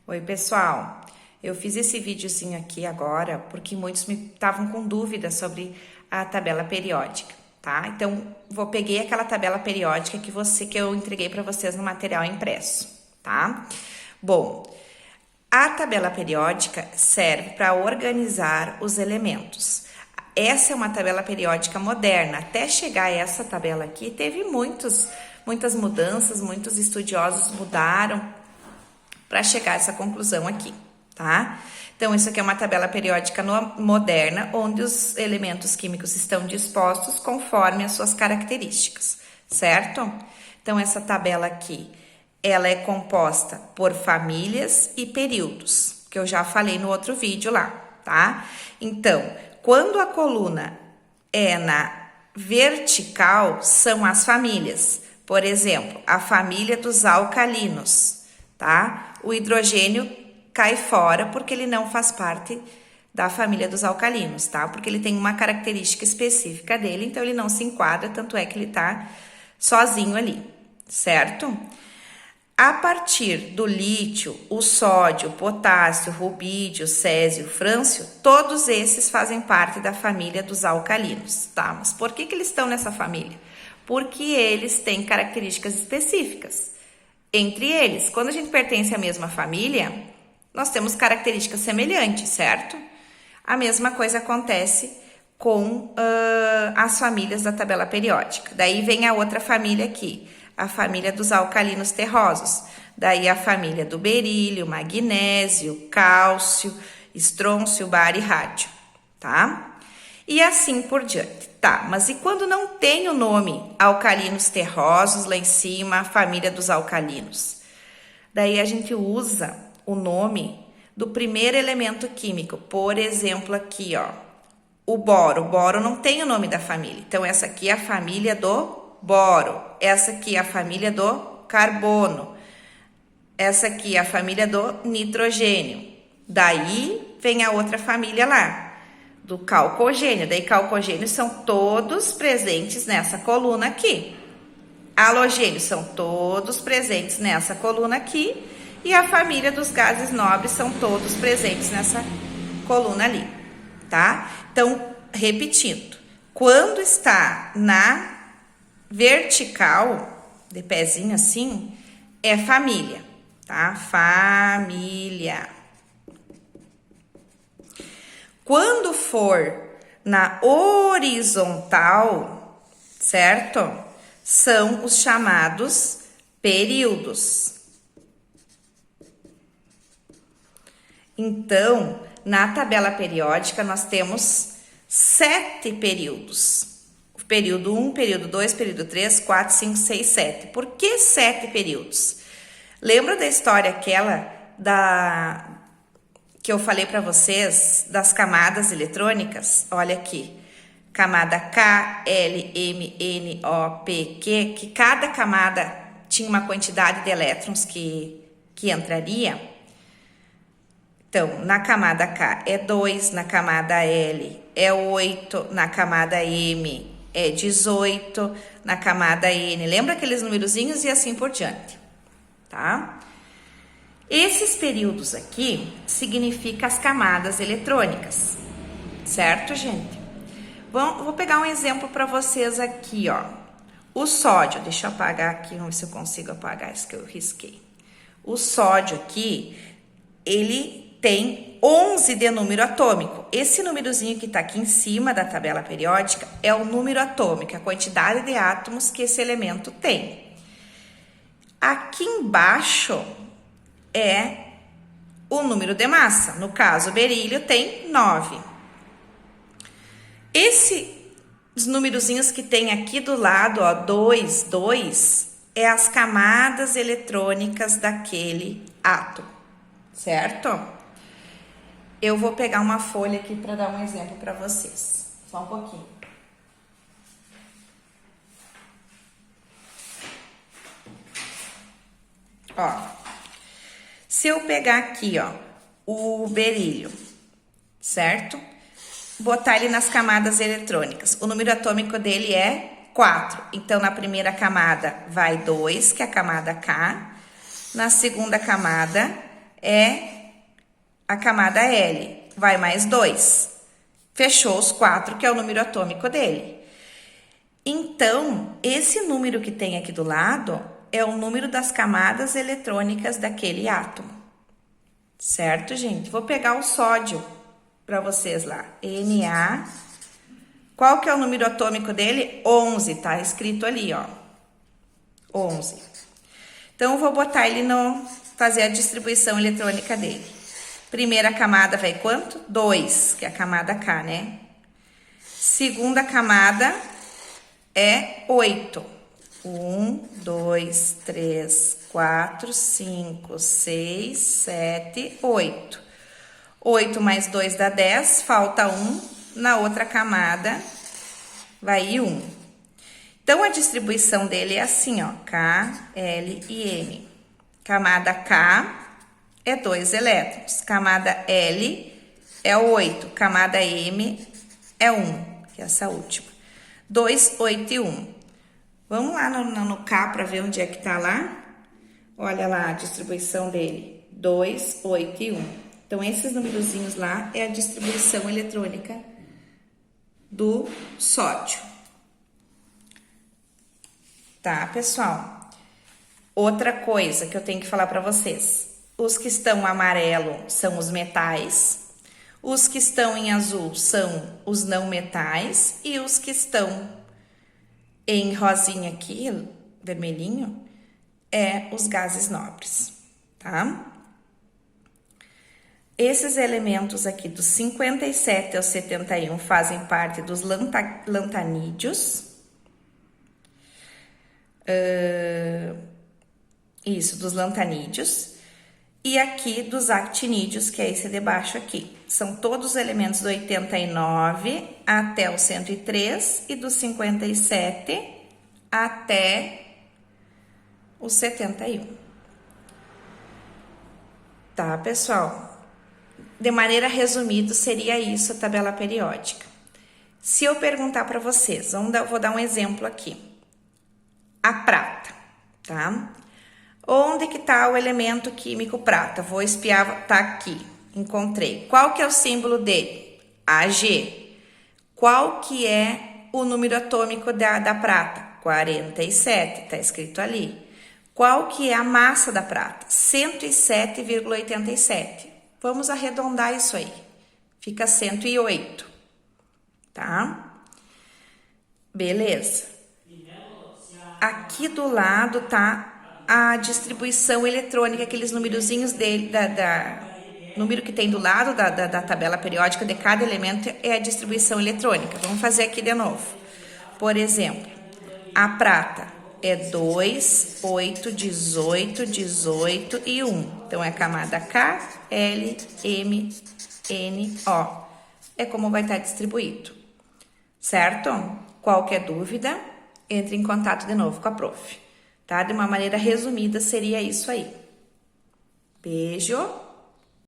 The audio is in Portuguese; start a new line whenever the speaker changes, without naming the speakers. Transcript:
Oi, pessoal. Eu fiz esse videozinho aqui agora porque muitos me estavam com dúvidas sobre a tabela periódica, tá? Então, peguei aquela tabela periódica que eu entreguei para vocês no material impresso, tá? Bom, a tabela periódica serve para organizar os elementos. Essa é uma tabela periódica moderna. Até chegar a essa tabela aqui, teve muitas mudanças, muitos estudiosos mudaram para chegar a essa conclusão aqui, tá? Então, isso aqui é uma tabela periódica moderna, onde os elementos químicos estão dispostos conforme as suas características, certo? Então, essa tabela aqui, ela é composta por famílias e períodos, que eu já falei no outro vídeo lá, tá? Então, quando a coluna é na vertical, são as famílias. Por exemplo, a família dos alcalinos, tá? O hidrogênio cai fora porque ele não faz parte da família dos alcalinos, tá? Porque ele tem uma característica específica dele, então ele não se enquadra, tanto é que ele tá sozinho ali, certo? A partir do lítio, o sódio, o potássio, o rubídio, o césio, o frâncio, todos esses fazem parte da família dos alcalinos, tá? Mas por que eles estão nessa família? Porque eles têm características específicas. Entre eles, quando a gente pertence à mesma família, nós temos características semelhantes, certo? A mesma coisa acontece com as famílias da tabela periódica. Daí vem a outra família aqui, a família dos alcalinos terrosos. Daí a família do berílio, magnésio, cálcio, estrôncio, bário e rádio, tá? E assim por diante. Tá, mas e quando não tem o nome alcalinos terrosos lá em cima, a família dos alcalinos? Daí a gente usa o nome do primeiro elemento químico. Por exemplo, aqui, ó, o boro. O boro não tem o nome da família. Então, essa aqui é a família do boro. Essa aqui é a família do carbono. Essa aqui é a família do nitrogênio. Daí vem a outra família lá, do calcogênio. Daí calcogênios são todos presentes nessa coluna aqui. Halogênios são todos presentes nessa coluna aqui. E a família dos gases nobres são todos presentes nessa coluna ali, tá? Então, repetindo, quando está na vertical, de pezinho assim, é família, tá? Família. Quando for na horizontal, certo? São os chamados períodos. Então, na tabela periódica, nós temos 7 períodos. Período 1, período 2, período 3, 4, 5, 6, 7. Por que 7 períodos? Lembra da história aquela que eu falei para vocês das camadas eletrônicas? Olha aqui, camada K, L, M, N, O, P, Q, que cada camada tinha uma quantidade de elétrons que entraria. Então, na camada K é 2, na camada L é 8, na camada M é 18, na camada N, lembra aqueles numerozinhos e assim por diante, tá? Esses períodos aqui significam as camadas eletrônicas, certo, gente? Vou pegar um exemplo para vocês aqui, ó. O sódio, deixa eu apagar aqui, vamos ver se eu consigo apagar isso que eu risquei. O sódio aqui, ele tem 11 de número atômico. Esse númerozinho que tá aqui em cima da tabela periódica é o número atômico, a quantidade de átomos que esse elemento tem. Aqui embaixo é o número de massa. No caso, o berílio tem 9. Esses numerozinhos que tem aqui do lado, ó, 2, 2, é as camadas eletrônicas daquele átomo, certo? Eu vou pegar uma folha aqui para dar um exemplo para vocês. Só um pouquinho. Ó, se eu pegar aqui, ó, o berílio, certo? Botar ele nas camadas eletrônicas. O número atômico dele é 4. Então, na primeira camada vai 2, que é a camada K. Na segunda camada é a camada L. Vai mais 2. Fechou os 4, que é o número atômico dele. Então, esse número que tem aqui do lado é o número das camadas eletrônicas daquele átomo. Certo, gente? Vou pegar o sódio para vocês lá. Na. Qual que é o número atômico dele? 11, tá escrito ali, ó. 11. Então, eu vou botar ele fazer a distribuição eletrônica dele. Primeira camada vai quanto? 2, que é a camada K, né? Segunda camada é 8. 1, 2, 3, 4, 5, 6, 7, 8. 8 mais 2 dá 10, falta 1. Na outra camada vai 1. Então, a distribuição dele é assim, ó. K, L e M. Camada K é 2 elétrons. Camada L é 8. Camada M é 1, que é essa última. 2, 8 e 1. Vamos lá no K para ver onde é que tá lá. Olha lá a distribuição dele. 2, 8 e 1. Então, esses numerozinhos lá é a distribuição eletrônica do sódio. Tá, pessoal? Outra coisa que eu tenho que falar para vocês. Os que estão amarelo são os metais. Os que estão em azul são os não metais. E os que estão em rosinha aqui, vermelhinho, é os gases nobres, tá? Esses elementos aqui dos 57 ao 71 fazem parte dos lantanídeos. Isso, dos lantanídeos. E aqui dos actinídeos, que é esse de baixo aqui. São todos os elementos do 89 até o 103 e do 57 até o 71. Tá, pessoal? De maneira resumida, seria isso a tabela periódica. Se eu perguntar para vocês, vou dar um exemplo aqui. A prata, tá? Onde que tá o elemento químico prata? Vou espiar, tá aqui, encontrei. Qual que é o símbolo dele? Ag. Qual que é o número atômico da prata? 47, tá escrito ali. Qual que é a massa da prata? 107,87. Vamos arredondar isso aí. Fica 108, tá? Beleza. Aqui do lado tá a distribuição eletrônica, aqueles numerozinhos dele, número que tem do lado da tabela periódica de cada elemento é a distribuição eletrônica. Vamos fazer aqui de novo. Por exemplo, a prata é 2, 8, 18, 18 e 1. Então, é a camada K, L, M, N, O. É como vai estar distribuído. Certo? Qualquer dúvida, entre em contato de novo com a prof. Tá? De uma maneira resumida, seria isso aí. Beijo!